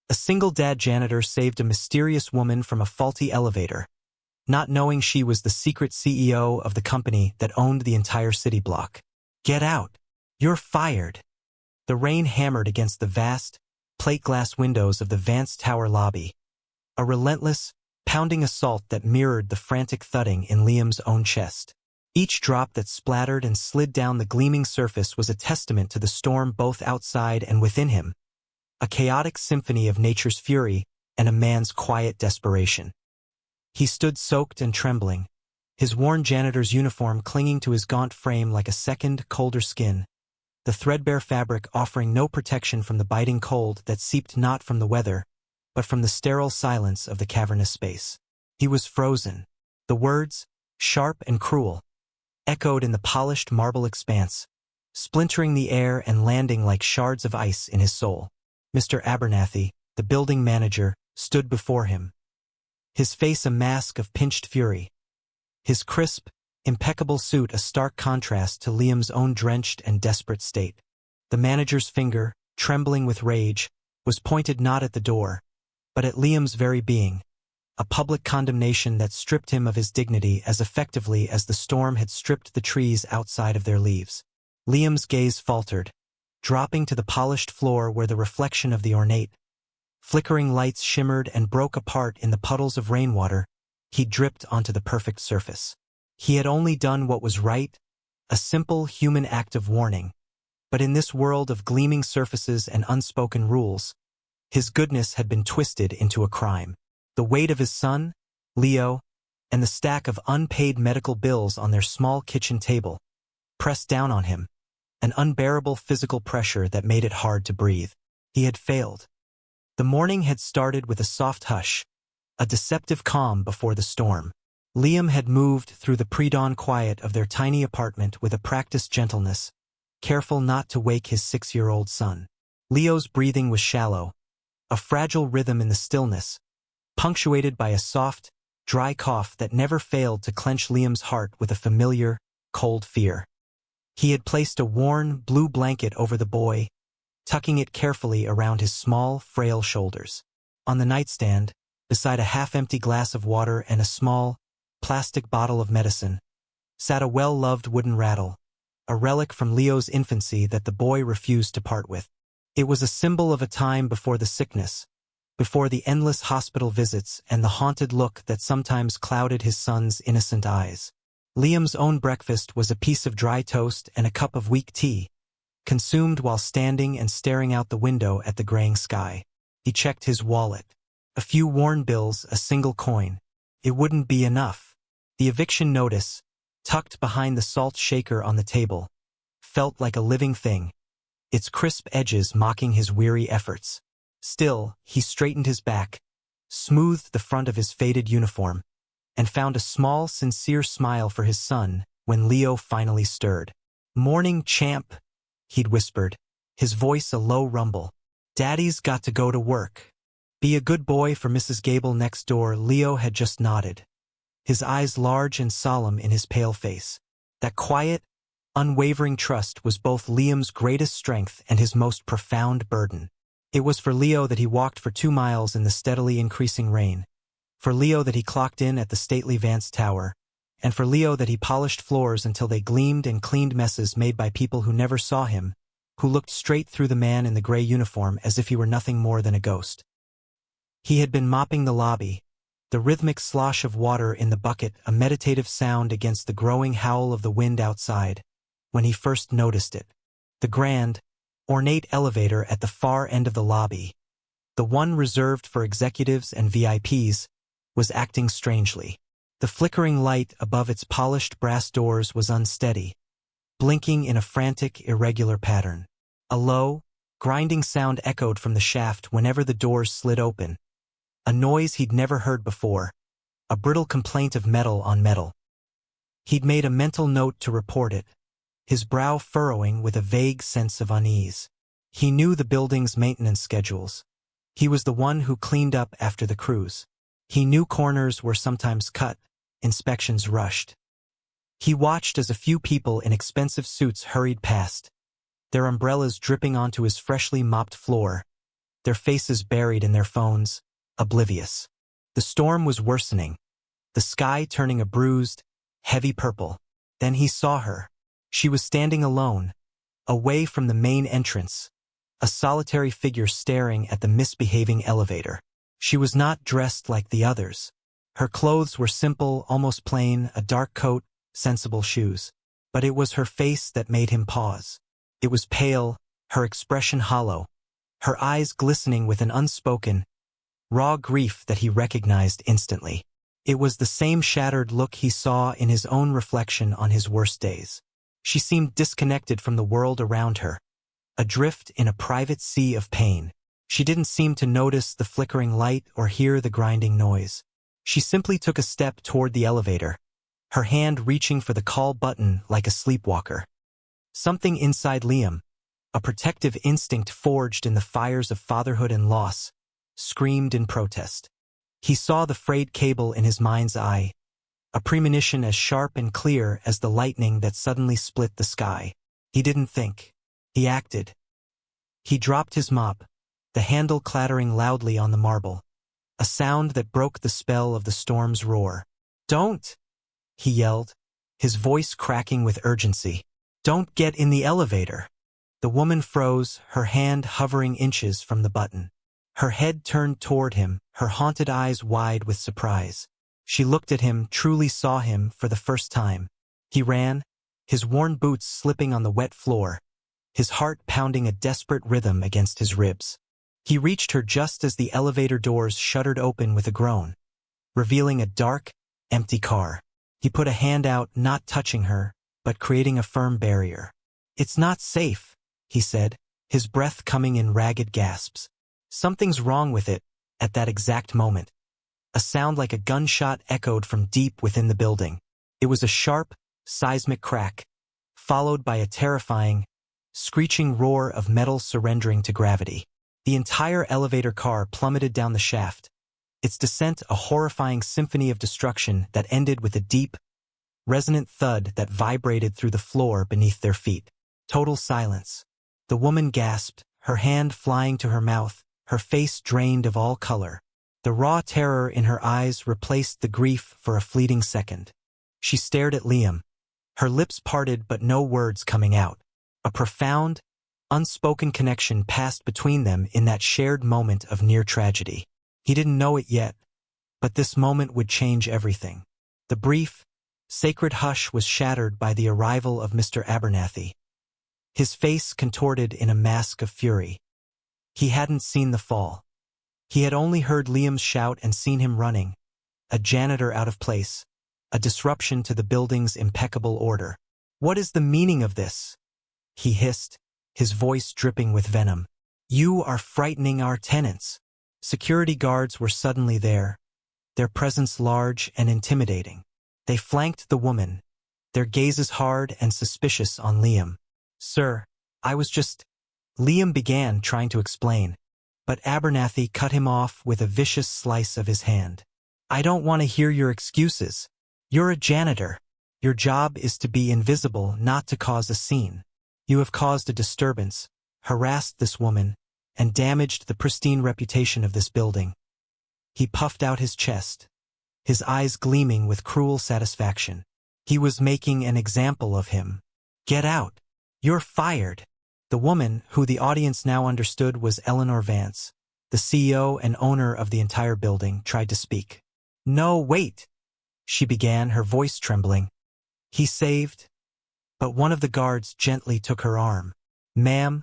A single dad janitor saved a mysterious woman from a faulty elevator, not knowing she was the secret CEO of the company that owned the entire city block. Get out! You're fired! The rain hammered against the vast, plate glass windows of the Vance Tower lobby, a relentless, pounding assault that mirrored the frantic thudding in Liam's own chest. Each drop that splattered and slid down the gleaming surface was a testament to the storm both outside and within him, a chaotic symphony of nature's fury and a man's quiet desperation. He stood soaked and trembling, his worn janitor's uniform clinging to his gaunt frame like a second, colder skin, the threadbare fabric offering no protection from the biting cold that seeped not from the weather, but from the sterile silence of the cavernous space. He was frozen. The words, sharp and cruel, echoed in the polished marble expanse, splintering the air and landing like shards of ice in his soul. Mr. Abernathy, the building manager, stood before him, his face a mask of pinched fury, his crisp, impeccable suit a stark contrast to Liam's own drenched and desperate state. The manager's finger, trembling with rage, was pointed not at the door, but at Liam's very being, a public condemnation that stripped him of his dignity as effectively as the storm had stripped the trees outside of their leaves. Liam's gaze faltered, dropping to the polished floor where the reflection of the ornate, flickering lights shimmered and broke apart in the puddles of rainwater. He dripped onto the perfect surface. He had only done what was right, a simple human act of warning, but in this world of gleaming surfaces and unspoken rules, his goodness had been twisted into a crime. The weight of his son, Leo, and the stack of unpaid medical bills on their small kitchen table pressed down on him, an unbearable physical pressure that made it hard to breathe. He had failed. The morning had started with a soft hush, a deceptive calm before the storm. Liam had moved through the pre-dawn quiet of their tiny apartment with a practiced gentleness, careful not to wake his 6-year-old son. Leo's breathing was shallow, a fragile rhythm in the stillness, punctuated by a soft, dry cough that never failed to clench Liam's heart with a familiar, cold fear. He had placed a worn, blue blanket over the boy, tucking it carefully around his small, frail shoulders. On the nightstand, beside a half-empty glass of water and a small, plastic bottle of medicine, sat a well-loved wooden rattle, a relic from Leo's infancy that the boy refused to part with. It was a symbol of a time before the sickness, before the endless hospital visits and the haunted look that sometimes clouded his son's innocent eyes. Liam's own breakfast was a piece of dry toast and a cup of weak tea, consumed while standing and staring out the window at the graying sky. He checked his wallet. A few worn bills, a single coin. It wouldn't be enough. The eviction notice, tucked behind the salt shaker on the table, felt like a living thing, its crisp edges mocking his weary efforts. Still, he straightened his back, smoothed the front of his faded uniform, and found a small, sincere smile for his son when Leo finally stirred. "Morning, champ," he'd whispered, his voice a low rumble. "Daddy's got to go to work. Be a good boy for Mrs. Gable next door." Leo had just nodded, his eyes large and solemn in his pale face. That quiet, unwavering trust was both Liam's greatest strength and his most profound burden. It was for Leo that he walked for 2 miles in the steadily increasing rain, for Leo that he clocked in at the stately Vance Tower, and for Leo that he polished floors until they gleamed and cleaned messes made by people who never saw him, who looked straight through the man in the gray uniform as if he were nothing more than a ghost. He had been mopping the lobby, the rhythmic slosh of water in the bucket a meditative sound against the growing howl of the wind outside, when he first noticed it. The grand, ornate elevator at the far end of the lobby, the one reserved for executives and VIPs, was acting strangely. The flickering light above its polished brass doors was unsteady, blinking in a frantic, irregular pattern. A low, grinding sound echoed from the shaft whenever the doors slid open, a noise he'd never heard before, a brittle complaint of metal on metal. He'd made a mental note to report it, his brow furrowing with a vague sense of unease. He knew the building's maintenance schedules. He was the one who cleaned up after the crews. He knew corners were sometimes cut, inspections rushed. He watched as a few people in expensive suits hurried past, their umbrellas dripping onto his freshly mopped floor, their faces buried in their phones, oblivious. The storm was worsening, the sky turning a bruised, heavy purple. Then he saw her. She was standing alone, away from the main entrance, a solitary figure staring at the misbehaving elevator. She was not dressed like the others. Her clothes were simple, almost plain, a dark coat, sensible shoes. But it was her face that made him pause. It was pale, her expression hollow, her eyes glistening with an unspoken, raw grief that he recognized instantly. It was the same shattered look he saw in his own reflection on his worst days. She seemed disconnected from the world around her, adrift in a private sea of pain. She didn't seem to notice the flickering light or hear the grinding noise. She simply took a step toward the elevator, her hand reaching for the call button like a sleepwalker. Something inside Liam, a protective instinct forged in the fires of fatherhood and loss, screamed in protest. He saw the frayed cable in his mind's eye, a premonition as sharp and clear as the lightning that suddenly split the sky. He didn't think. He acted. He dropped his mop, the handle clattering loudly on the marble, a sound that broke the spell of the storm's roar. "Don't!" he yelled, his voice cracking with urgency. "Don't get in the elevator." The woman froze, her hand hovering inches from the button. Her head turned toward him, her haunted eyes wide with surprise. She looked at him, truly saw him for the first time. He ran, his worn boots slipping on the wet floor, his heart pounding a desperate rhythm against his ribs. He reached her just as the elevator doors shuttered open with a groan, revealing a dark, empty car. He put a hand out, not touching her, but creating a firm barrier. "It's not safe," he said, his breath coming in ragged gasps. "Something's wrong with it." At that exact moment, a sound like a gunshot echoed from deep within the building. It was a sharp, seismic crack, followed by a terrifying, screeching roar of metal surrendering to gravity. The entire elevator car plummeted down the shaft, its descent a horrifying symphony of destruction that ended with a deep, resonant thud that vibrated through the floor beneath their feet. Total silence. The woman gasped, her hand flying to her mouth, her face drained of all color. The raw terror in her eyes replaced the grief for a fleeting second. She stared at Liam, her lips parted but no words coming out. A profound, unspoken connection passed between them in that shared moment of near tragedy. He didn't know it yet, but this moment would change everything. The brief, sacred hush was shattered by the arrival of Mr. Abernathy, his face contorted in a mask of fury. He hadn't seen the fall. He had only heard Liam's shout and seen him running, a janitor out of place, a disruption to the building's impeccable order. "What is the meaning of this?" he hissed, his voice dripping with venom. "You are frightening our tenants." Security guards were suddenly there, their presence large and intimidating. They flanked the woman, their gazes hard and suspicious on Liam. "Sir, I was just—" Liam began, trying to explain, but Abernathy cut him off with a vicious slice of his hand. "I don't want to hear your excuses. You're a janitor. Your job is to be invisible, not to cause a scene. You have caused a disturbance, harassed this woman, and damaged the pristine reputation of this building." He puffed out his chest, his eyes gleaming with cruel satisfaction. He was making an example of him. "Get out. You're fired." The woman, who the audience now understood was Eleanor Vance, the CEO and owner of the entire building, tried to speak. "No, wait," she began, her voice trembling. "He saved—" But one of the guards gently took her arm. "Ma'am,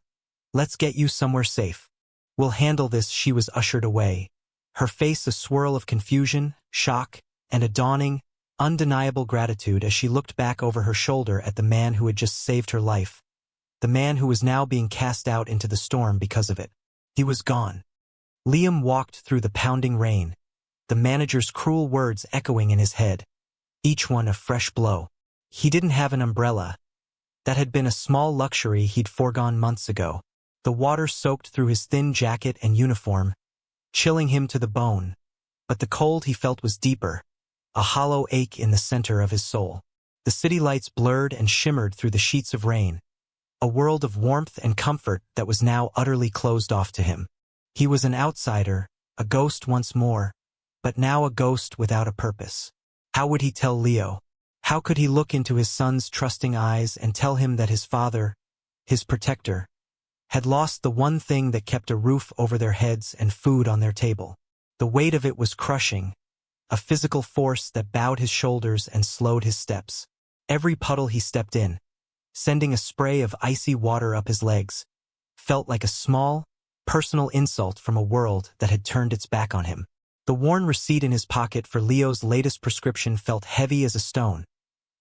let's get you somewhere safe. We'll handle this." She was ushered away, her face a swirl of confusion, shock, and a dawning, undeniable gratitude as she looked back over her shoulder at the man who had just saved her life, the man who was now being cast out into the storm because of it. He was gone. Liam walked through the pounding rain, the manager's cruel words echoing in his head, each one a fresh blow. He didn't have an umbrella. That had been a small luxury he'd foregone months ago. The water soaked through his thin jacket and uniform, chilling him to the bone. But the cold he felt was deeper, a hollow ache in the center of his soul. The city lights blurred and shimmered through the sheets of rain, a world of warmth and comfort that was now utterly closed off to him. He was an outsider, a ghost once more, but now a ghost without a purpose. How would he tell Leo? How could he look into his son's trusting eyes and tell him that his father, his protector, had lost the one thing that kept a roof over their heads and food on their table? The weight of it was crushing, a physical force that bowed his shoulders and slowed his steps. Every puddle he stepped in, sending a spray of icy water up his legs, felt like a small, personal insult from a world that had turned its back on him. The worn receipt in his pocket for Leo's latest prescription felt heavy as a stone,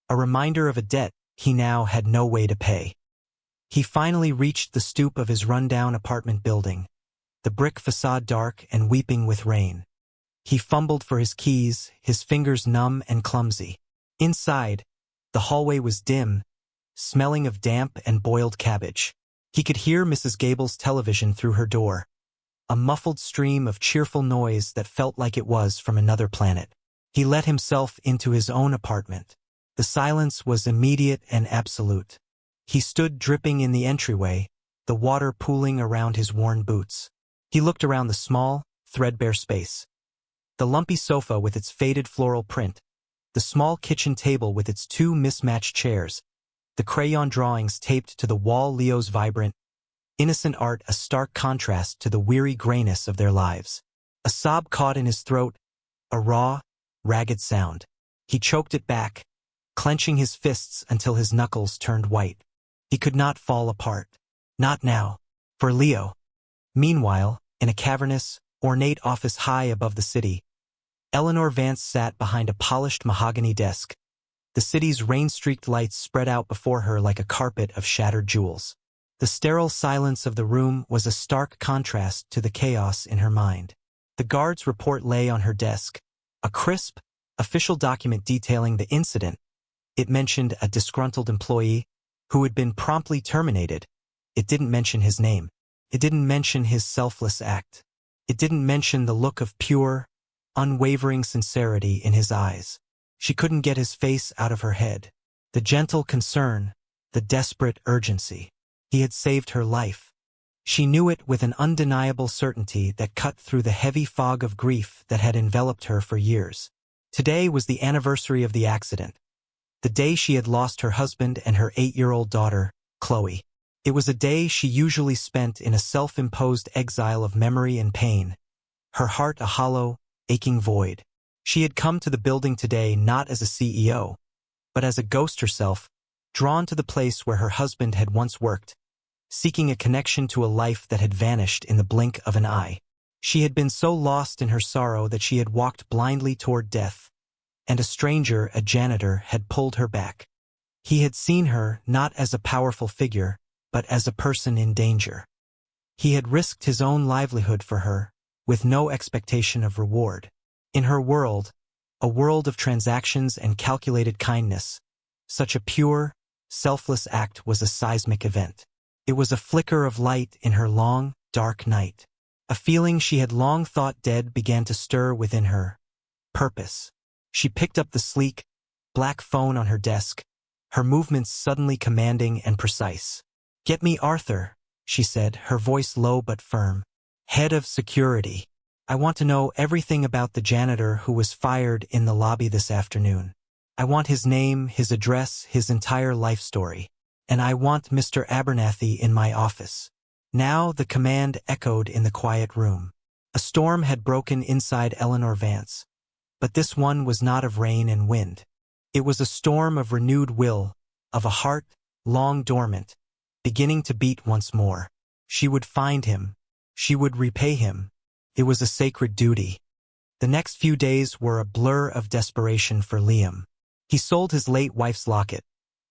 a reminder of a debt he now had no way to pay. He finally reached the stoop of his rundown apartment building, the brick facade dark and weeping with rain. He fumbled for his keys, his fingers numb and clumsy. Inside, the hallway was dim, smelling of damp and boiled cabbage. He could hear Mrs. Gable's television through her door, a muffled stream of cheerful noise that felt like it was from another planet. He let himself into his own apartment. The silence was immediate and absolute. He stood dripping in the entryway, the water pooling around his worn boots. He looked around the small, threadbare space. The lumpy sofa with its faded floral print, the small kitchen table with its two mismatched chairs, the crayon drawings taped to the wall, Leo's vibrant, innocent art a stark contrast to the weary grayness of their lives. A sob caught in his throat, a raw, ragged sound. He choked it back, clenching his fists until his knuckles turned white. He could not fall apart. Not now. For Leo. Meanwhile, in a cavernous, ornate office high above the city, Eleanor Vance sat behind a polished mahogany desk. The city's rain-streaked lights spread out before her like a carpet of shattered jewels. The sterile silence of the room was a stark contrast to the chaos in her mind. The guard's report lay on her desk, a crisp, official document detailing the incident. It mentioned a disgruntled employee who had been promptly terminated. It didn't mention his name. It didn't mention his selfless act. It didn't mention the look of pure, unwavering sincerity in his eyes. She couldn't get his face out of her head. The gentle concern, the desperate urgency. He had saved her life. She knew it with an undeniable certainty that cut through the heavy fog of grief that had enveloped her for years. Today was the anniversary of the accident. The day she had lost her husband and her 8-year-old daughter, Chloe. It was a day she usually spent in a self-imposed exile of memory and pain, her heart a hollow, aching void. She had come to the building today not as a CEO, but as a ghost herself, drawn to the place where her husband had once worked, seeking a connection to a life that had vanished in the blink of an eye. She had been so lost in her sorrow that she had walked blindly toward death, and a stranger, a janitor, had pulled her back. He had seen her not as a powerful figure, but as a person in danger. He had risked his own livelihood for her, with no expectation of reward. In her world, a world of transactions and calculated kindness, such a pure, selfless act was a seismic event. It was a flicker of light in her long, dark night. A feeling she had long thought dead began to stir within her. Purpose. She picked up the sleek, black phone on her desk, her movements suddenly commanding and precise. "Get me Arthur," she said, her voice low but firm. "Head of security. I want to know everything about the janitor who was fired in the lobby this afternoon. I want his name, his address, his entire life story. And I want Mr. Abernathy in my office." Now the command echoed in the quiet room. A storm had broken inside Eleanor Vance, but this one was not of rain and wind. It was a storm of renewed will, of a heart, long dormant, beginning to beat once more. She would find him. She would repay him. It was a sacred duty. The next few days were a blur of desperation for Liam. He sold his late wife's locket,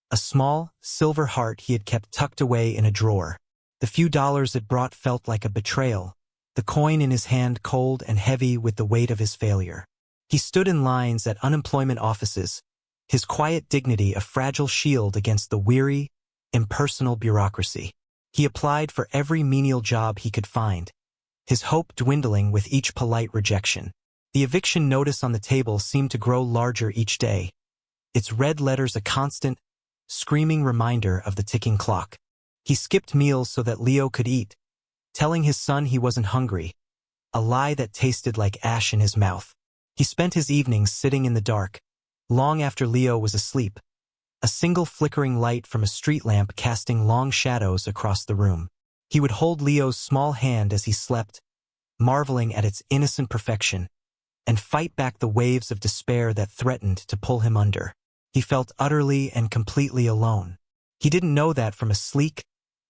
a small, silver heart he had kept tucked away in a drawer. The few dollars it brought felt like a betrayal, the coin in his hand cold and heavy with the weight of his failure. He stood in lines at unemployment offices, his quiet dignity a fragile shield against the weary, impersonal bureaucracy. He applied for every menial job he could find, his hope dwindling with each polite rejection. The eviction notice on the table seemed to grow larger each day, its red letters a constant, screaming reminder of the ticking clock. He skipped meals so that Leo could eat, telling his son he wasn't hungry, a lie that tasted like ash in his mouth. He spent his evenings sitting in the dark, long after Leo was asleep, a single flickering light from a street lamp casting long shadows across the room. He would hold Leo's small hand as he slept, marveling at its innocent perfection, and fight back the waves of despair that threatened to pull him under. He felt utterly and completely alone. He didn't know that from a sleek,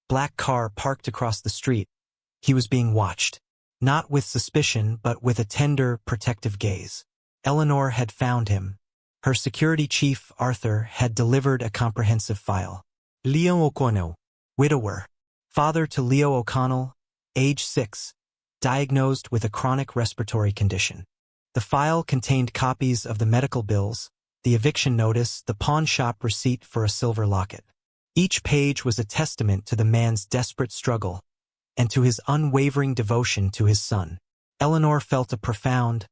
black car parked across the street, he was being watched, not with suspicion but with a tender, protective gaze. Eleanor had found him. Her security chief, Arthur, had delivered a comprehensive file. Leo O'Connell, widower, father to Leo O'Connell, age 6, diagnosed with a chronic respiratory condition. The file contained copies of the medical bills, the eviction notice, the pawn shop receipt for a silver locket. Each page was a testament to the man's desperate struggle and to his unwavering devotion to his son. Eleanor felt a profound,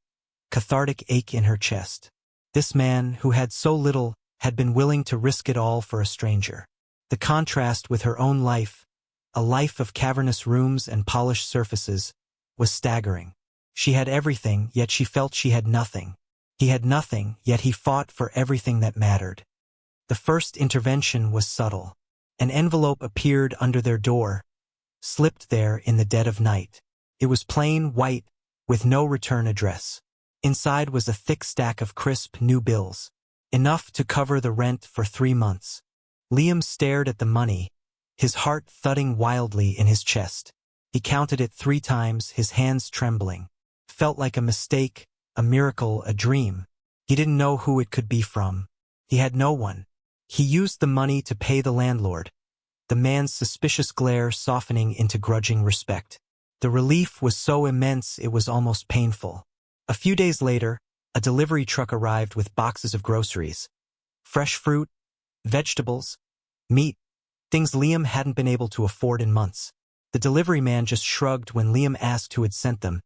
cathartic ache in her chest. This man, who had so little, had been willing to risk it all for a stranger. The contrast with her own life, a life of cavernous rooms and polished surfaces, was staggering. She had everything, yet she felt she had nothing. He had nothing, yet he fought for everything that mattered. The first intervention was subtle. An envelope appeared under their door, slipped there in the dead of night. It was plain white, with no return address. Inside was a thick stack of crisp new bills, enough to cover the rent for 3 months. Liam stared at the money, his heart thudding wildly in his chest. He counted it 3 times, his hands trembling. Felt like a mistake, a miracle, a dream. He didn't know who it could be from. He had no one. He used the money to pay the landlord, the man's suspicious glare softening into grudging respect. The relief was so immense it was almost painful. A few days later, a delivery truck arrived with boxes of groceries. Fresh fruit, vegetables, meat, things Liam hadn't been able to afford in months. The delivery man just shrugged when Liam asked who had sent them,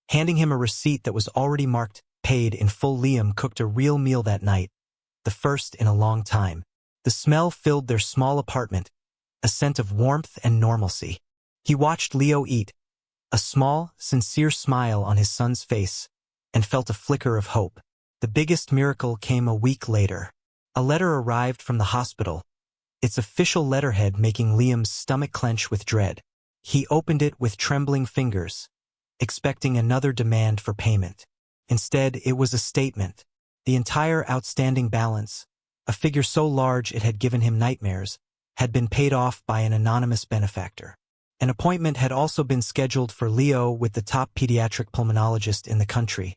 handing him a receipt that was already marked paid in full. Liam cooked a real meal that night, the first in a long time. The smell filled their small apartment, a scent of warmth and normalcy. He watched Leo eat, a small, sincere smile on his son's face, and felt a flicker of hope. The biggest miracle came a week later. A letter arrived from the hospital, its official letterhead making Liam's stomach clench with dread. He opened it with trembling fingers, expecting another demand for payment. Instead, it was a statement. The entire outstanding balance, a figure so large it had given him nightmares, had been paid off by an anonymous benefactor. An appointment had also been scheduled for Leo with the top pediatric pulmonologist in the country,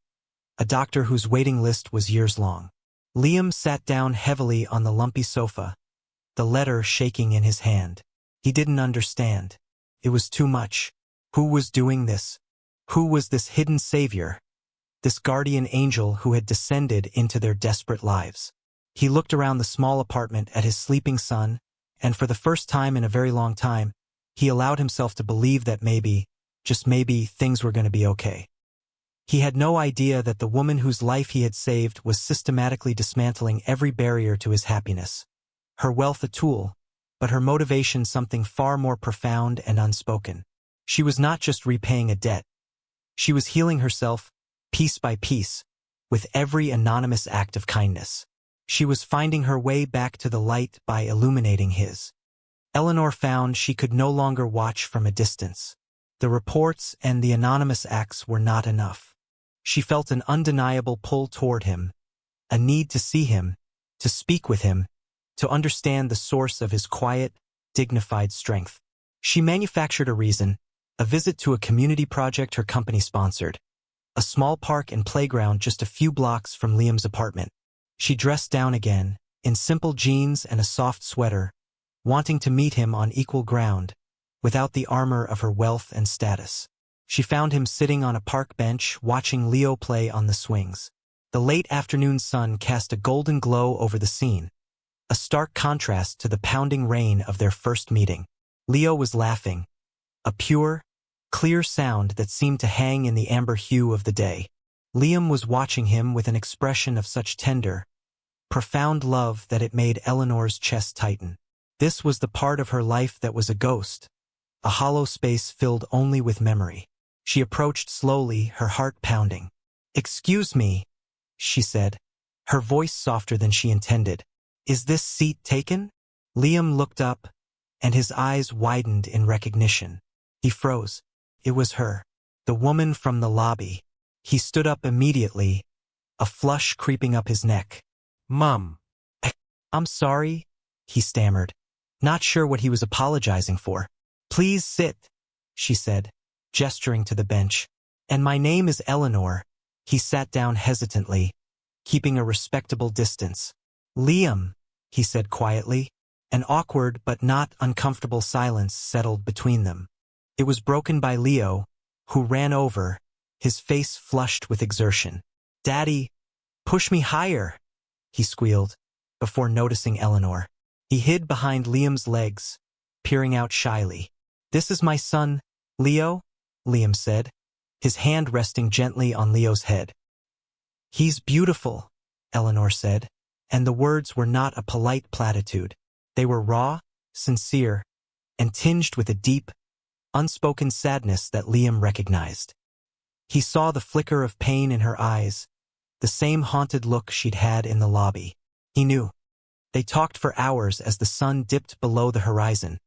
a doctor whose waiting list was years long. Liam sat down heavily on the lumpy sofa, the letter shaking in his hand. He didn't understand. It was too much. Who was doing this? Who was this hidden savior? This guardian angel who had descended into their desperate lives? He looked around the small apartment at his sleeping son, and for the first time in a very long time, he allowed himself to believe that maybe, just maybe, things were going to be okay. He had no idea that the woman whose life he had saved was systematically dismantling every barrier to his happiness. Her wealth a tool, but her motivation something far more profound and unspoken. She was not just repaying a debt. She was healing herself, piece by piece, with every anonymous act of kindness. She was finding her way back to the light by illuminating his. Eleanor found she could no longer watch from a distance. The reports and the anonymous acts were not enough. She felt an undeniable pull toward him, a need to see him, to speak with him, to understand the source of his quiet, dignified strength. She manufactured a reason, a visit to a community project her company sponsored, a small park and playground just a few blocks from Liam's apartment. She dressed down again, in simple jeans and a soft sweater, wanting to meet him on equal ground, without the armor of her wealth and status. She found him sitting on a park bench watching Leo play on the swings. The late afternoon sun cast a golden glow over the scene, a stark contrast to the pounding rain of their first meeting. Leo was laughing, a pure, clear sound that seemed to hang in the amber hue of the day. Liam was watching him with an expression of such tender, profound love that it made Eleanor's chest tighten. This was the part of her life that was a ghost, a hollow space filled only with memory. She approached slowly, her heart pounding. "Excuse me," she said, her voice softer than she intended. "Is this seat taken?" Liam looked up, and his eyes widened in recognition. He froze. It was her, the woman from the lobby. He stood up immediately, a flush creeping up his neck. Mum. "I'm sorry," he stammered, not sure what he was apologizing for. "Please sit," she said, gesturing to the bench. "And my name is Eleanor." He sat down hesitantly, keeping a respectable distance. "Liam," he said quietly. An awkward but not uncomfortable silence settled between them. It was broken by Leo, who ran over, his face flushed with exertion. "Daddy, push me higher," he squealed, before noticing Eleanor. He hid behind Liam's legs, peering out shyly. "This is my son, Leo," Liam said, his hand resting gently on Leo's head. "He's beautiful," Eleanor said, and the words were not a polite platitude. They were raw, sincere, and tinged with a deep, unspoken sadness that Liam recognized. He saw the flicker of pain in her eyes, the same haunted look she'd had in the lobby. He knew. They talked for hours as the sun dipped below the horizon,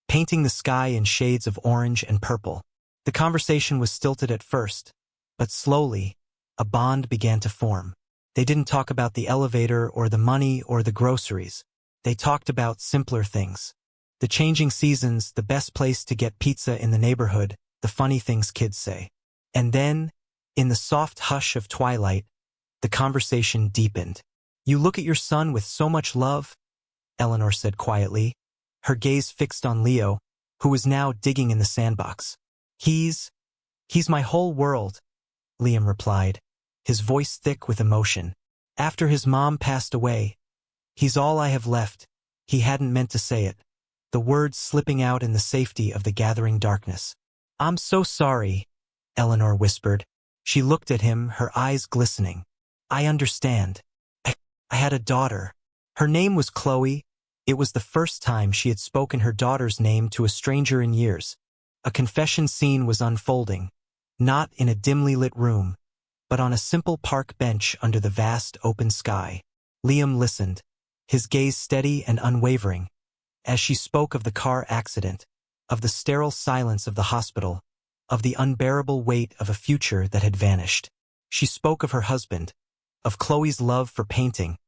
painting the sky in shades of orange and purple. The conversation was stilted at first, but slowly, a bond began to form. They didn't talk about the elevator or the money or the groceries. They talked about simpler things. The changing seasons, the best place to get pizza in the neighborhood, the funny things kids say. And then, in the soft hush of twilight, the conversation deepened. "You look at your son with so much love," Eleanor said quietly, her gaze fixed on Leo, who was now digging in the sandbox. He's my whole world," Liam replied, his voice thick with emotion. "After his mom passed away, he's all I have left." He hadn't meant to say it, the words slipping out in the safety of the gathering darkness. "I'm so sorry," Eleanor whispered. She looked at him, her eyes glistening. "I understand. I had a daughter. Her name was Chloe." It was the first time she had spoken her daughter's name to a stranger in years. A confession scene was unfolding, not in a dimly lit room, but on a simple park bench under the vast open sky. Liam listened, his gaze steady and unwavering, as she spoke of the car accident, of the sterile silence of the hospital, of the unbearable weight of a future that had vanished. She spoke of her husband, of Chloe's love for painting,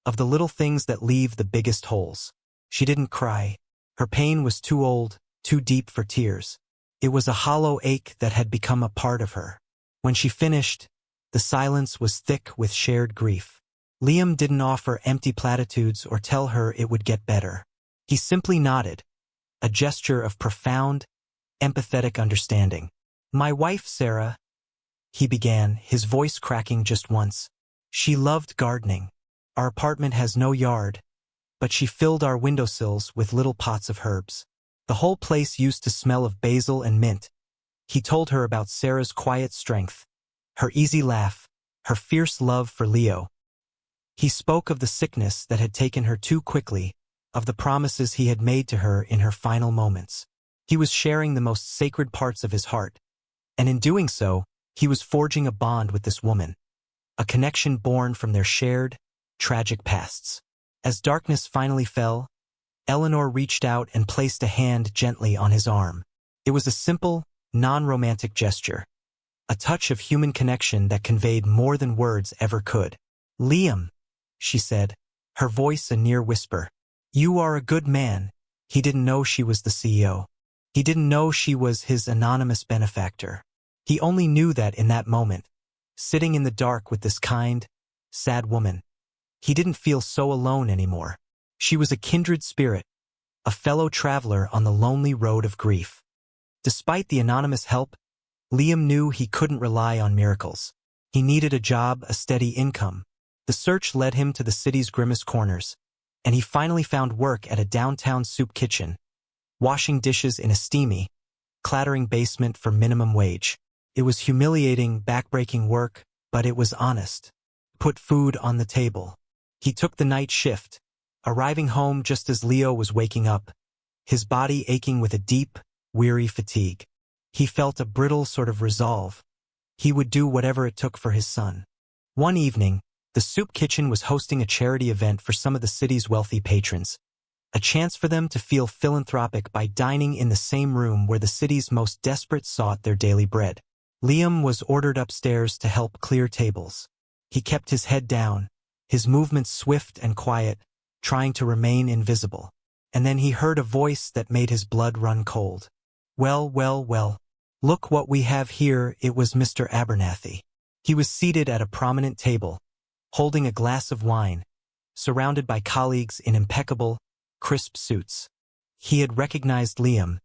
of the little things that leave the biggest holes. She didn't cry. Her pain was too old, too deep for tears. It was a hollow ache that had become a part of her. When she finished, the silence was thick with shared grief. Liam didn't offer empty platitudes or tell her it would get better. He simply nodded, a gesture of profound, empathetic understanding. "My wife, Sarah," he began, his voice cracking just once. "She loved gardening. Our apartment has no yard, but she filled our windowsills with little pots of herbs. The whole place used to smell of basil and mint." He told her about Sarah's quiet strength, her easy laugh, her fierce love for Leo. He spoke of the sickness that had taken her too quickly, of the promises he had made to her in her final moments. He was sharing the most sacred parts of his heart, and in doing so, he was forging a bond with this woman, a connection born from their shared, tragic pasts. As darkness finally fell, Eleanor reached out and placed a hand gently on his arm. It was a simple, non-romantic gesture, a touch of human connection that conveyed more than words ever could. "Liam," she said, her voice a near whisper. "You are a good man." He didn't know she was the CEO. He didn't know she was his anonymous benefactor. He only knew that in that moment, sitting in the dark with this kind, sad woman, he didn't feel so alone anymore. She was a kindred spirit, a fellow traveler on the lonely road of grief. Despite the anonymous help, Liam knew he couldn't rely on miracles. He needed a job, a steady income. The search led him to the city's grimmest corners, and he finally found work at a downtown soup kitchen, washing dishes in a steamy, clattering basement for minimum wage. It was humiliating, backbreaking work, but it was honest. Put food on the table. He took the night shift, arriving home just as Leo was waking up, his body aching with a deep, weary fatigue. He felt a brittle sort of resolve. He would do whatever it took for his son. One evening, the soup kitchen was hosting a charity event for some of the city's wealthy patrons, a chance for them to feel philanthropic by dining in the same room where the city's most desperate sought their daily bread. Liam was ordered upstairs to help clear tables. He kept his head down, his movements swift and quiet, trying to remain invisible. And then he heard a voice that made his blood run cold. "Well, well, well. Look what we have here." It was Mr. Abernathy. He was seated at a prominent table, holding a glass of wine, surrounded by colleagues in impeccable, crisp suits. He had recognized Liam,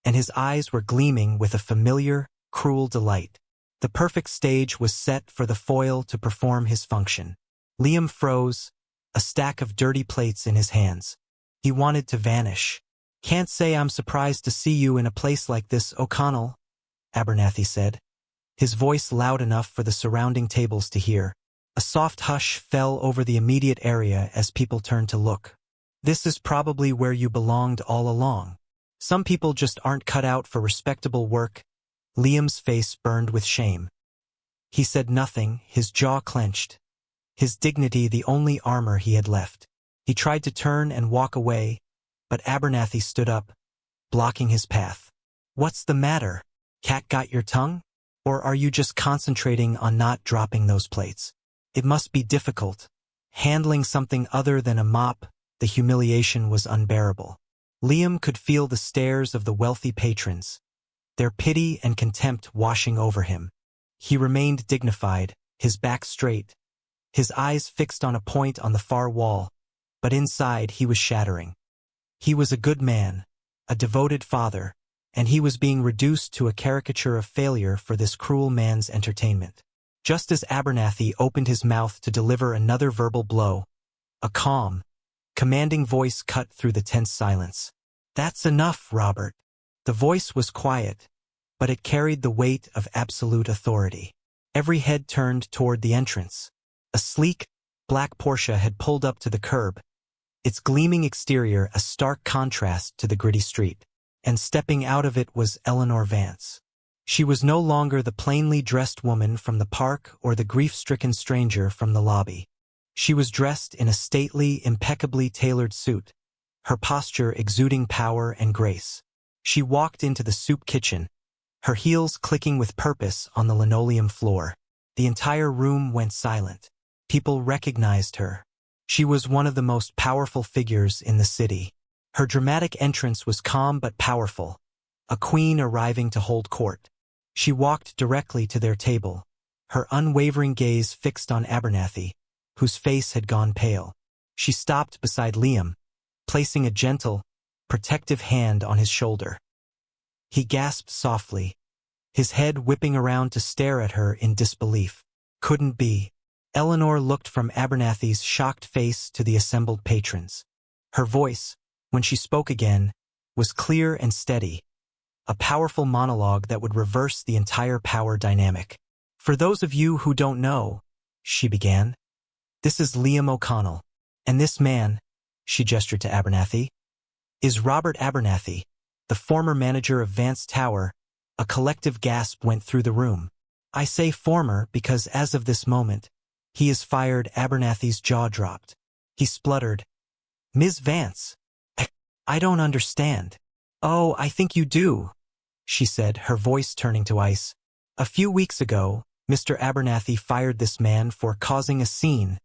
and his eyes were gleaming with a familiar, cruel delight. The perfect stage was set for the foil to perform his function. Liam froze, a stack of dirty plates in his hands. He wanted to vanish. "Can't say I'm surprised to see you in a place like this, O'Connell," Abernathy said, his voice loud enough for the surrounding tables to hear. A soft hush fell over the immediate area as people turned to look. "This is probably where you belonged all along. Some people just aren't cut out for respectable work." Liam's face burned with shame. He said nothing, his jaw clenched, his dignity the only armor he had left. He tried to turn and walk away, but Abernathy stood up, blocking his path. "What's the matter? Cat got your tongue? Or are you just concentrating on not dropping those plates? It must be difficult. Handling something other than a mop, the humiliation was unbearable." Liam could feel the stares of the wealthy patrons, their pity and contempt washing over him. He remained dignified, his back straight, his eyes fixed on a point on the far wall, but inside he was shattering. He was a good man, a devoted father, and he was being reduced to a caricature of failure for this cruel man's entertainment. Just as Abernathy opened his mouth to deliver another verbal blow, a calm, commanding voice cut through the tense silence. "That's enough, Robert." The voice was quiet, but it carried the weight of absolute authority. Every head turned toward the entrance. A sleek, black Porsche had pulled up to the curb, its gleaming exterior a stark contrast to the gritty street. And stepping out of it was Eleanor Vance. She was no longer the plainly dressed woman from the park or the grief-stricken stranger from the lobby. She was dressed in a stately, impeccably tailored suit, her posture exuding power and grace. She walked into the soup kitchen, her heels clicking with purpose on the linoleum floor. The entire room went silent. People recognized her. She was one of the most powerful figures in the city. Her dramatic entrance was calm but powerful, a queen arriving to hold court. She walked directly to their table, her unwavering gaze fixed on Abernathy, whose face had gone pale. She stopped beside Liam, placing a gentle, protective hand on his shoulder. He gasped softly, his head whipping around to stare at her in disbelief. Couldn't be. Eleanor looked from Abernathy's shocked face to the assembled patrons. Her voice, when she spoke again, was clear and steady, a powerful monologue that would reverse the entire power dynamic. "For those of you who don't know," she began, "this is Liam O'Connell, and this man," she gestured to Abernathy, "is Robert Abernathy, the former manager of Vance Tower." A collective gasp went through the room. "I say former because as of this moment, he is fired." Abernathy's jaw dropped. He spluttered, "Ms. Vance, I don't understand." "Oh, I think you do," she said, her voice turning to ice. "A few weeks ago, Mr. Abernathy fired this man for causing a scene.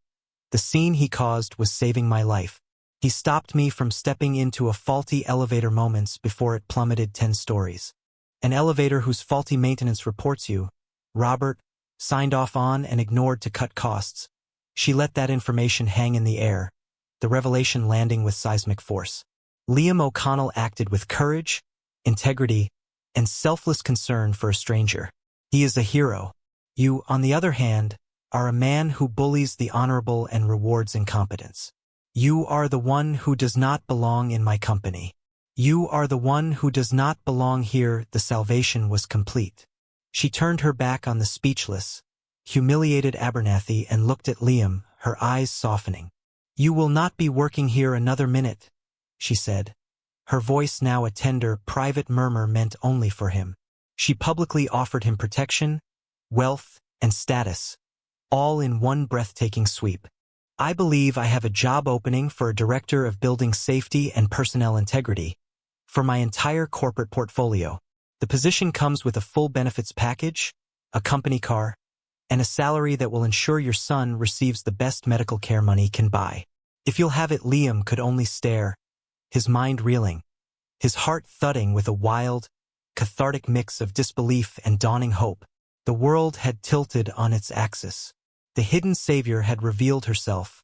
The scene he caused was saving my life. He stopped me from stepping into a faulty elevator moments before it plummeted 10 stories. An elevator whose faulty maintenance reports you, Robert, signed off on and ignored to cut costs." She let that information hang in the air, the revelation landing with seismic force. Liam O'Connell acted with courage, integrity, and selfless concern for a stranger. He is a hero. You, on the other hand, are a man who bullies the honorable and rewards incompetence. You are the one who does not belong in my company. You are the one who does not belong here. The salvation was complete. She turned her back on the speechless, humiliated Abernathy and looked at Liam, her eyes softening. "You will not be working here another minute," she said, her voice now a tender, private murmur meant only for him. She publicly offered him protection, wealth, and status, all in one breathtaking sweep. I believe I have a job opening for a director of building safety and personnel integrity for my entire corporate portfolio. The position comes with a full benefits package, a company car, and a salary that will ensure your son receives the best medical care money can buy. If you'll have it, Liam could only stare, his mind reeling, his heart thudding with a wild, cathartic mix of disbelief and dawning hope. The world had tilted on its axis. The hidden savior had revealed herself,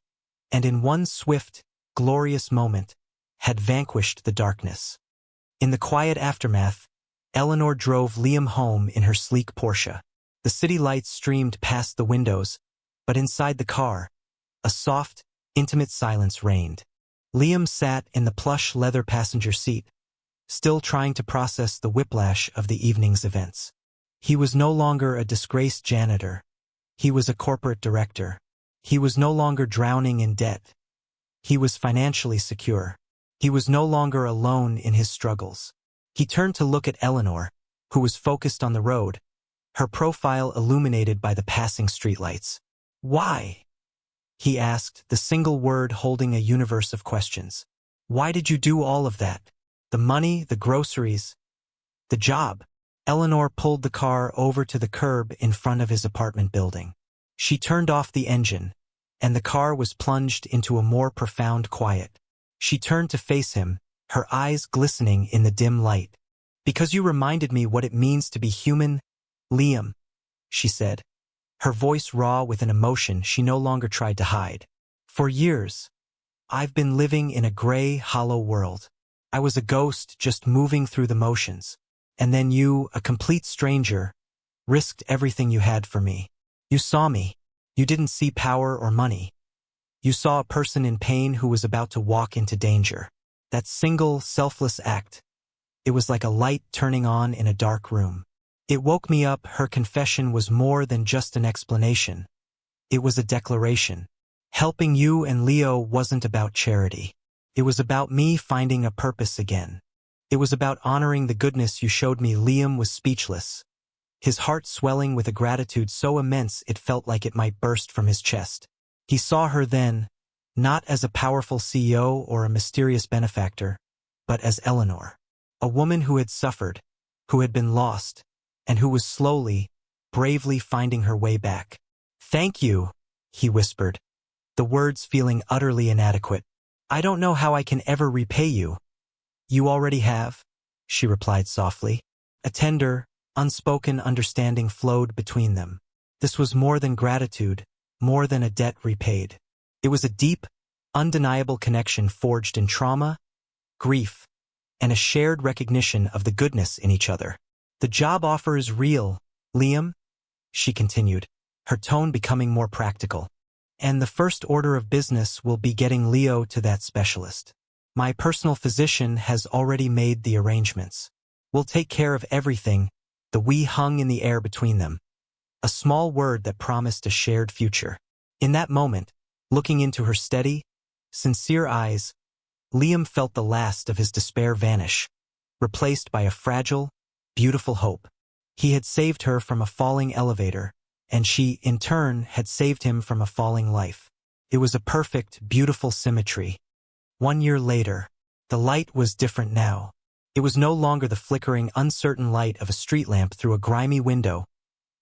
and in one swift, glorious moment, had vanquished the darkness. In the quiet aftermath, Eleanor drove Liam home in her sleek Porsche. The city lights streamed past the windows, but inside the car, a soft, intimate silence reigned. Liam sat in the plush leather passenger seat, still trying to process the whiplash of the evening's events. He was no longer a disgraced janitor. He was a corporate director. He was no longer drowning in debt. He was financially secure. He was no longer alone in his struggles. He turned to look at Eleanor, who was focused on the road, her profile illuminated by the passing streetlights. "Why?" he asked, the single word holding a universe of questions. "Why did you do all of that? The money, the groceries, the job?" Eleanor pulled the car over to the curb in front of his apartment building. She turned off the engine, and the car was plunged into a more profound quiet. She turned to face him, her eyes glistening in the dim light. "Because you reminded me what it means to be human, Liam," she said, her voice raw with an emotion she no longer tried to hide. "For years, I've been living in a gray, hollow world. I was a ghost just moving through the motions. And then you, a complete stranger, risked everything you had for me. You saw me. You didn't see power or money. You saw a person in pain who was about to walk into danger. That single, selfless act, it was like a light turning on in a dark room. It woke me up." Her confession was more than just an explanation. It was a declaration. Helping you and Leo wasn't about charity. It was about me finding a purpose again. It was about honoring the goodness you showed me. Liam was speechless, his heart swelling with a gratitude so immense it felt like it might burst from his chest. He saw her then, not as a powerful CEO or a mysterious benefactor, but as Eleanor, a woman who had suffered, who had been lost, and who was slowly, bravely finding her way back. "Thank you," he whispered, the words feeling utterly inadequate. "I don't know how I can ever repay you." "You already have," she replied softly. A tender, unspoken understanding flowed between them. This was more than gratitude, more than a debt repaid. It was a deep, undeniable connection forged in trauma, grief, and a shared recognition of the goodness in each other. "The job offer is real, Liam," she continued, her tone becoming more practical. "And the first order of business will be getting Leo to that specialist. My personal physician has already made the arrangements. We'll take care of everything." The "we" hung in the air between them, a small word that promised a shared future. In that moment, looking into her steady, sincere eyes, Liam felt the last of his despair vanish, replaced by a fragile, beautiful hope. He had saved her from a falling elevator, and she, in turn, had saved him from a falling life. It was a perfect, beautiful symmetry. 1 year later, the light was different now. It was no longer the flickering, uncertain light of a street lamp through a grimy window,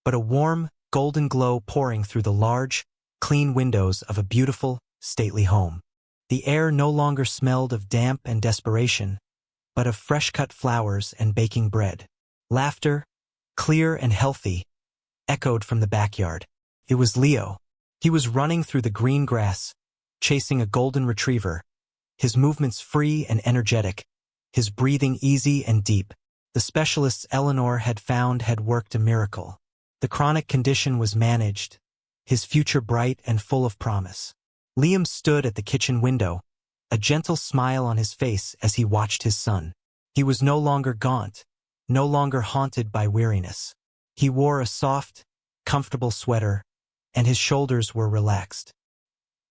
but a warm, golden glow pouring through the large, clean windows of a beautiful, stately home. The air no longer smelled of damp and desperation, but of fresh-cut flowers and baking bread. Laughter, clear and healthy, echoed from the backyard. It was Leo. He was running through the green grass, chasing a golden retriever, his movements free and energetic, his breathing easy and deep. The specialists Eleanor had found had worked a miracle. The chronic condition was managed, his future bright and full of promise. Liam stood at the kitchen window, a gentle smile on his face as he watched his son. He was no longer gaunt, no longer haunted by weariness. He wore a soft, comfortable sweater, and his shoulders were relaxed.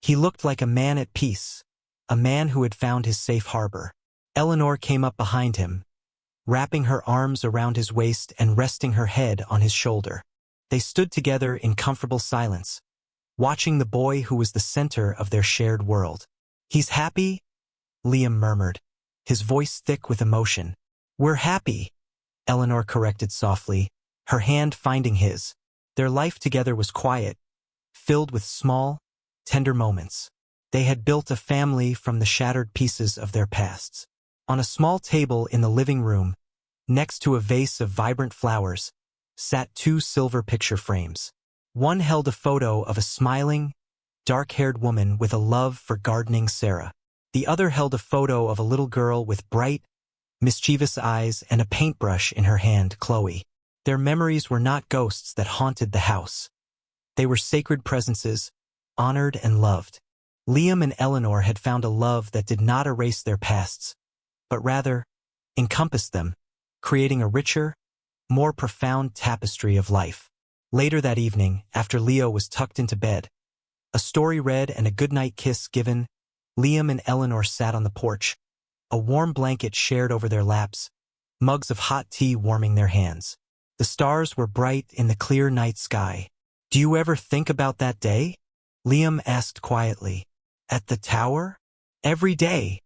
He looked like a man at peace, a man who had found his safe harbor. Eleanor came up behind him, wrapping her arms around his waist and resting her head on his shoulder. They stood together in comfortable silence, watching the boy who was the center of their shared world. "He's happy?" Liam murmured, his voice thick with emotion. "We're happy," Eleanor corrected softly, her hand finding his. Their life together was quiet, filled with small, tender moments. They had built a family from the shattered pieces of their pasts. On a small table in the living room, next to a vase of vibrant flowers, sat two silver picture frames. One held a photo of a smiling, dark-haired woman with a love for gardening, Sarah. The other held a photo of a little girl with bright, mischievous eyes and a paintbrush in her hand, Chloe. Their memories were not ghosts that haunted the house. They were sacred presences, honored and loved. Liam and Eleanor had found a love that did not erase their pasts, but rather encompassed them, creating a richer, more profound tapestry of life. Later that evening, after Leo was tucked into bed, a story read and a goodnight kiss given, Liam and Eleanor sat on the porch, a warm blanket shared over their laps, mugs of hot tea warming their hands. The stars were bright in the clear night sky. "Do you ever think about that day?" Liam asked quietly. "At the tower?" "Every day,"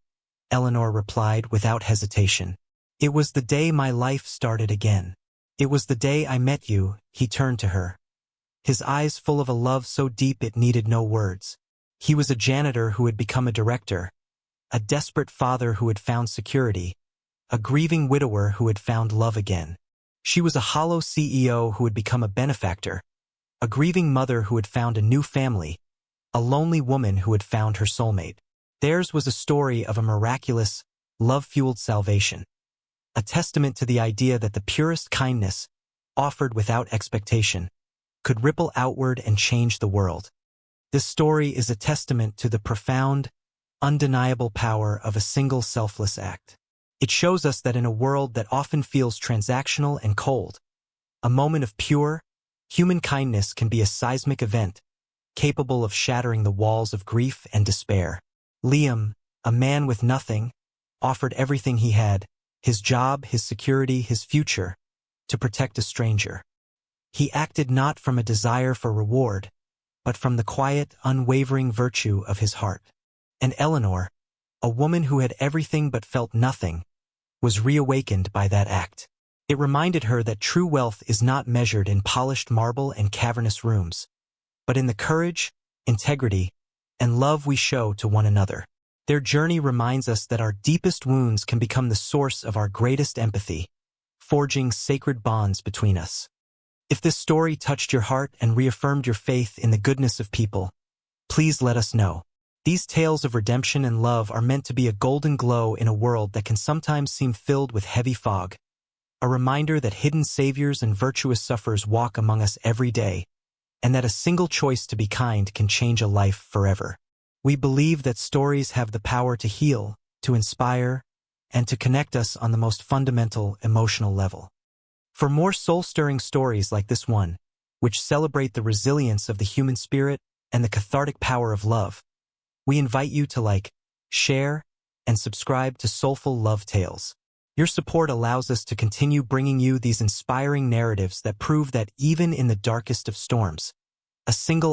Eleanor replied without hesitation. "It was the day my life started again. It was the day I met you." He turned to her, his eyes full of a love so deep it needed no words. He was a janitor who had become a director, a desperate father who had found security, a grieving widower who had found love again. She was a hollow CEO who had become a benefactor, a grieving mother who had found a new family, a lonely woman who had found her soulmate. Theirs was a story of a miraculous, love-fueled salvation, a testament to the idea that the purest kindness, offered without expectation, could ripple outward and change the world. This story is a testament to the profound, undeniable power of a single selfless act. It shows us that in a world that often feels transactional and cold, a moment of pure, human kindness can be a seismic event, capable of shattering the walls of grief and despair. Liam, a man with nothing, offered everything he had, his job, his security, his future, to protect a stranger. He acted not from a desire for reward, but from the quiet, unwavering virtue of his heart. And Eleanor, a woman who had everything but felt nothing, was reawakened by that act. It reminded her that true wealth is not measured in polished marble and cavernous rooms, but in the courage, integrity, and love we show to one another. Their journey reminds us that our deepest wounds can become the source of our greatest empathy, forging sacred bonds between us. If this story touched your heart and reaffirmed your faith in the goodness of people, please let us know. These tales of redemption and love are meant to be a golden glow in a world that can sometimes seem filled with heavy fog, a reminder that hidden saviors and virtuous sufferers walk among us every day, and that a single choice to be kind can change a life forever. We believe that stories have the power to heal, to inspire, and to connect us on the most fundamental emotional level. For more soul-stirring stories like this one, which celebrate the resilience of the human spirit and the cathartic power of love, we invite you to like, share, and subscribe to Soulful Love Tales. Your support allows us to continue bringing you these inspiring narratives that prove that even in the darkest of storms, a single